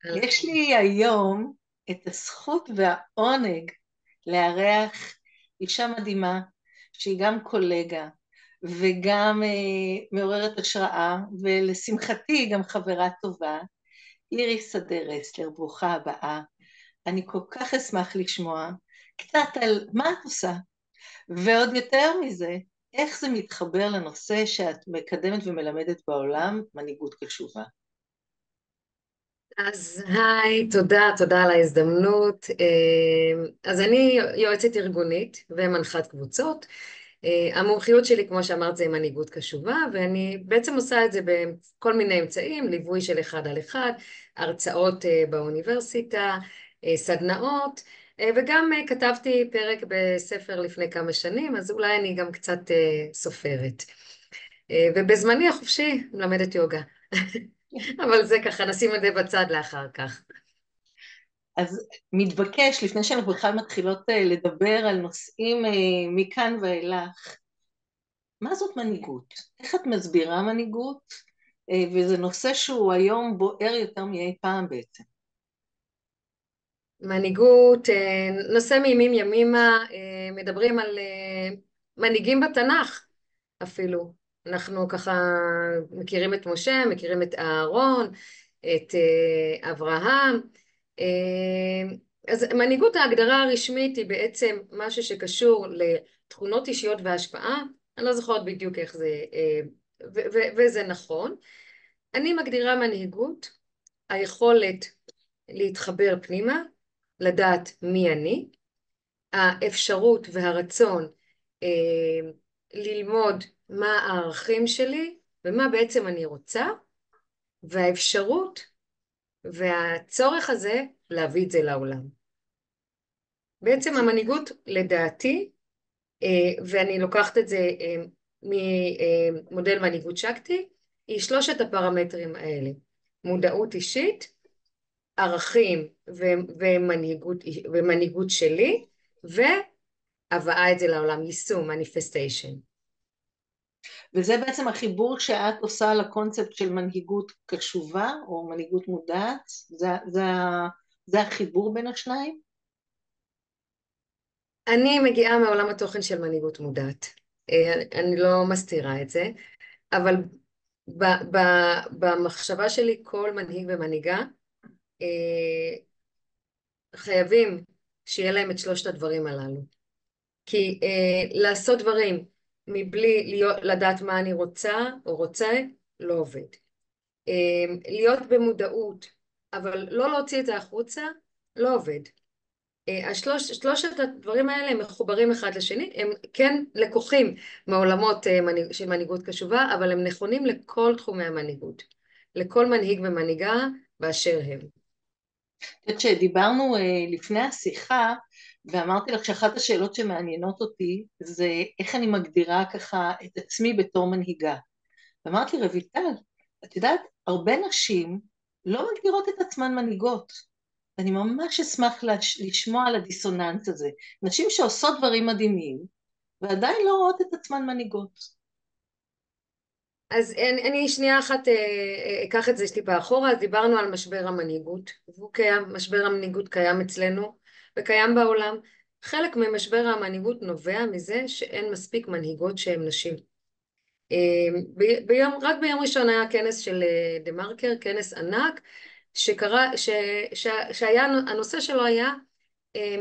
יש לי היום את הזכות והעונג לארח אישה מדהימה, שהיא גם קולגה וגם מעוררת השראה, ולשמחתי היא גם חברה טובה. איריס שדה רסלר, ברוכה הבאה. אני כל כך אשמח לשמוע קצת על מה את עושה, ועוד יותר מזה, איך זה מתחבר לנושא שאת מקדמת ומלמדת בעולם, מנהיגות קשובה. אז היי, תודה על ההזדמנות. אז אני יועצת ארגונית ומנחת קבוצות. המומחיות שלי, כמו שאמרת, זה מנהיגות קשובה, ואני בעצם עושה את זה בכל מיני אמצעים, ליווי של אחד על אחד, הרצאות באוניברסיטה, סדנאות, וגם כתבתי פרק בספר לפני כמה שנים, אז אולי אני גם קצת סופרת. ובזמני החופשי מלמדת יוגה. אבל זה ככה, נשים את זה בצד לאחר כך. אז מתבקש, לפני שאנחנו בכלל מתחילות לדבר על נושאים מכאן ואילך, מה זאת מנהיגות? איך את מסבירה מנהיגות? וזה נושא שהוא היום בוער יותר מאי פעם בעצם. מנהיגות, נושא מימים ימימה, מדברים על מנהיגים בתנ"ך אפילו. אנחנו ככה מכירים את משה, מכירים את אהרון, את אברהם. אה, אז מנהיגות, ההגדרה הרשמית היא בעצם משהו שקשור לתכונות אישיות והשפעה. אני לא זוכרת בדיוק איך זה, וזה נכון. אני מגדירה מנהיגות, היכולת להתחבר פנימה, לדעת מי אני, האפשרות והרצון ללמוד מה הערכים שלי ומה בעצם אני רוצה, והאפשרות והצורך הזה להביא את זה לעולם. בעצם המנהיגות לדעתי, ואני לוקחת את זה ממודל מנהיגות שקטי, היא שלושת הפרמטרים האלה: מודעות אישית, ערכים ומנהיגות שלי, והבאה את זה לעולם, יישום, manifestation. וזה בעצם החיבור שאת עושה לקונספט של מנהיגות קשובה או מנהיגות מודעת? זה החיבור בין השניים? אני מגיעה מעולם התוכן של מנהיגות מודעת. אני לא מסתירה את זה, אבל במחשבה שלי כל מנהיג ומנהיגה אה, חייבים שיהיה להם את שלושת הדברים הללו. כי לעשות דברים מבלי לדעת מה אני רוצה או רוצה, לא עובד. להיות במודעות, אבל לא להוציא את זה החוצה, לא עובד. שלושת הדברים האלה הם מחוברים אחד לשני, הם כן לקוחים מעולמות של מנהיגות קשובה, אבל הם נכונים לכל תחומי המנהיגות, לכל מנהיג ומנהיגה באשר הם. את יודעת שדיברנו לפני השיחה, ואמרתי לך שאחת השאלות שמעניינות אותי זה איך אני מגדירה ככה את עצמי בתור מנהיגה. ואמרתי לי, רויטל, את יודעת, הרבה נשים לא מגדירות את עצמן מנהיגות. ואני ממש אשמח לשמוע על הדיסוננס הזה. נשים שעושות דברים מדהימים, ועדיין לא רואות את עצמן מנהיגות. אז אני שנייה אחת אקח את זה טיפה אחורה. אז דיברנו על משבר המנהיגות, והוא קיים, משבר המנהיגות קיים אצלנו וקיים בעולם. חלק ממשבר המנהיגות נובע מזה שאין מספיק מנהיגות שהן נשים. רק ביום ראשון היה כנס של דה מרקר, כנס ענק, שהיה, הנושא שלו היה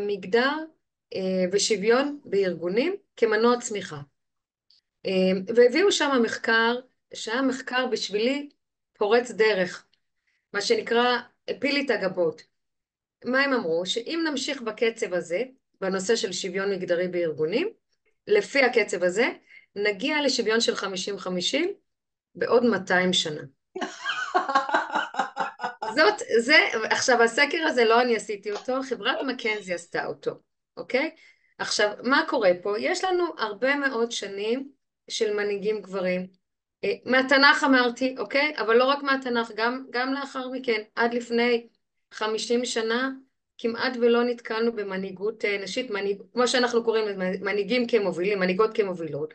מגדר ושוויון בארגונים כמנוע צמיחה. והביאו שם מחקר, שהיה מחקר בשבילי פורץ דרך, מה שנקרא הפיל לי את הגבות. מה הם אמרו? שאם נמשיך בקצב הזה, בנושא של שוויון מגדרי בארגונים, לפי הקצב הזה, נגיע לשוויון של 50-50 בעוד 200 שנה. עכשיו הסקר הזה לא אני עשיתי אותו, חברת מקנזי עשתה אותו, אוקיי? עכשיו, מה קורה פה? יש לנו הרבה מאוד שנים של מנהיגים גברים, מהתנ"ך אמרתי, אוקיי? אבל לא רק מהתנ"ך, גם לאחר מכן, עד לפני 50 שנה, כמעט ולא נתקלנו במנהיגות נשית, כמו שאנחנו קוראים לזה, מנהיגים כמובילים, מנהיגות כמובילות.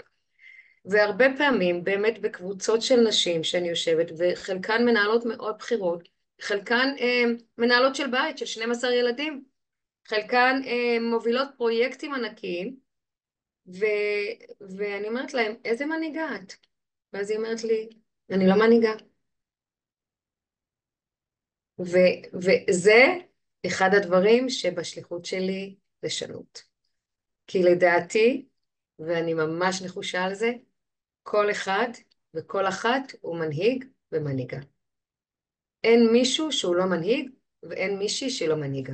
והרבה פעמים באמת בקבוצות של נשים שאני יושבת, וחלקן מנהלות מאוד בכירות, חלקן מנהלות של בית של 12 ילדים, חלקן מובילות פרויקטים ענקיים, ו... ואני אומרת להם, איזה מנהיגה את? ואז היא אומרת לי, אני לא מנהיגה. וזה אחד הדברים שבשליחות שלי לשנות. כי לדעתי, ואני ממש נחושה על זה, כל אחד וכל אחת הוא מנהיג ומנהיגה. אין מישהו שהוא לא מנהיג, ואין מישהי שהיא לא מנהיגה.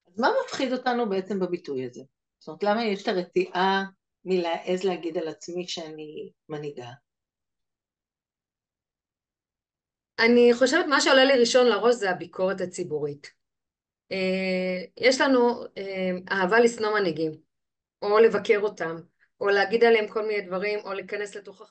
אז מה מפחיד אותנו בעצם בביטוי הזה? זאת אומרת, למה יש את הרתיעה מלהעז להגיד על עצמי שאני מנהיגה? אני חושבת מה שעולה לי ראשון לראש זה הביקורת הציבורית. יש לנו אהבה לשנוא מנהיגים, או לבקר אותם, או להגיד עליהם כל מיני דברים, או להיכנס לתוך